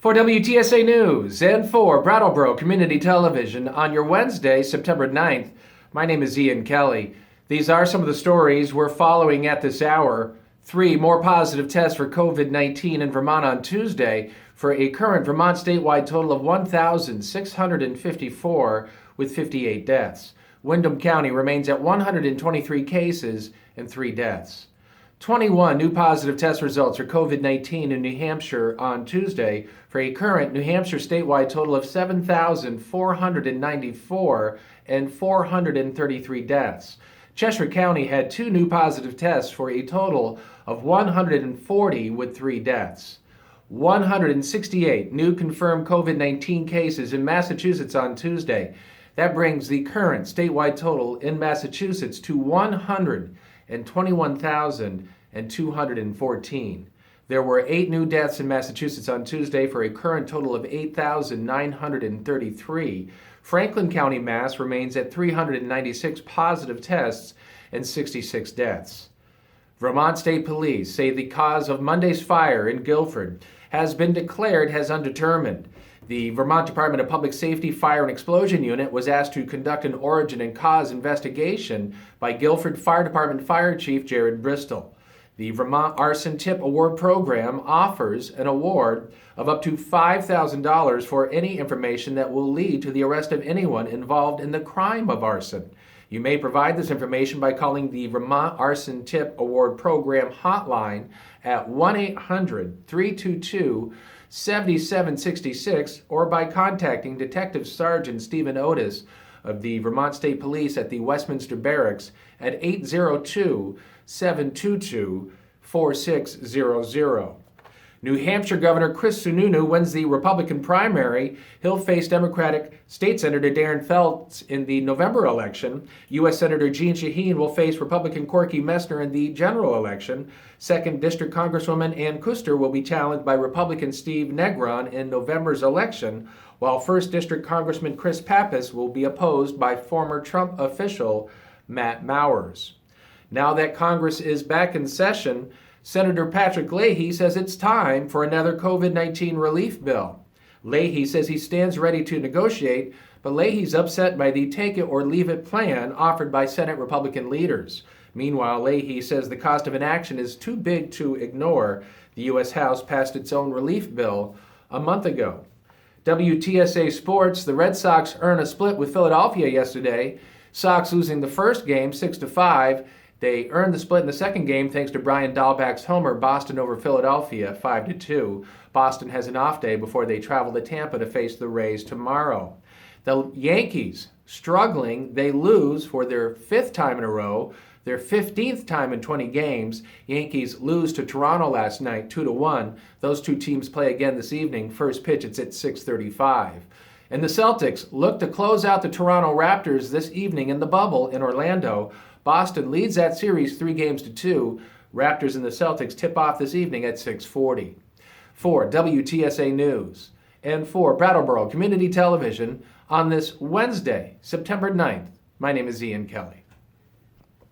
For WTSA News and for Brattleboro Community Television on your Wednesday, September 9th, my name is Ian Kelly. These are some of the stories we're following at this hour. 3 more positive tests for COVID-19 in Vermont on Tuesday for a current Vermont statewide total of 1,654 with 58 deaths. Windham County remains at 123 cases and 3 deaths. 21 new positive test results for COVID-19 in New Hampshire on Tuesday for a current New Hampshire statewide total of 7,494 and 433 deaths. Cheshire County had 2 new positive tests for a total of 140 with 3 deaths. 168 new confirmed COVID-19 cases in Massachusetts on Tuesday. That brings the current statewide total in Massachusetts to 121,214. There were 8 new deaths in Massachusetts on Tuesday for a current total of 8,933. Franklin County, Mass. Remains at 396 positive tests and 66 deaths. Vermont State Police say the cause of Monday's fire in Guilford has been declared as undetermined. The Vermont Department of Public Safety Fire and Explosion Unit was asked to conduct an origin and cause investigation by Guilford Fire Department Fire Chief Jared Bristol. The Vermont Arson Tip Award Program offers an award of up to $5,000 for any information that will lead to the arrest of anyone involved in the crime of arson. You may provide this information by calling the Vermont Arson Tip Award Program hotline at 1-800-322-7766 or by contacting Detective Sergeant Stephen Otis of the Vermont State Police at the Westminster Barracks at 802-722-4600. New Hampshire Governor Chris Sununu wins the Republican primary. He'll face Democratic State Senator Darren Felts in the November election. U.S. Senator Jeanne Shaheen will face Republican Corky Messner in the general election. 2nd District Congresswoman Ann Kuster will be challenged by Republican Steve Negron in November's election, while 1st District Congressman Chris Pappas will be opposed by former Trump official Matt Mowers. Now that Congress is back in session, Senator Patrick Leahy says it's time for another COVID-19 relief bill. Leahy says he stands ready to negotiate, but Leahy's upset by the take-it-or-leave-it plan offered by Senate Republican leaders. Meanwhile, Leahy says the cost of inaction is too big to ignore. The U.S. House passed its own relief bill a month ago. WTSA Sports, the Red Sox earn a split with Philadelphia yesterday. Sox losing the first game 6-5. They earned the split in the second game thanks to Brian Dahlback's homer, Boston over Philadelphia 5-2. Boston has an off day before they travel to Tampa to face the Rays tomorrow. The Yankees struggling. They lose for their 5th time in a row, their 15th time in 20 games. Yankees lose to Toronto last night 2-1. Those 2 teams play again this evening. First pitch, it's at 6:35. And the Celtics look to close out the Toronto Raptors this evening in the bubble in Orlando. Boston leads that series 3-2. Raptors and the Celtics tip off this evening at 6:40. For WTSA News and for Brattleboro Community Television on this Wednesday, September 9th, my name is Ian Kelly.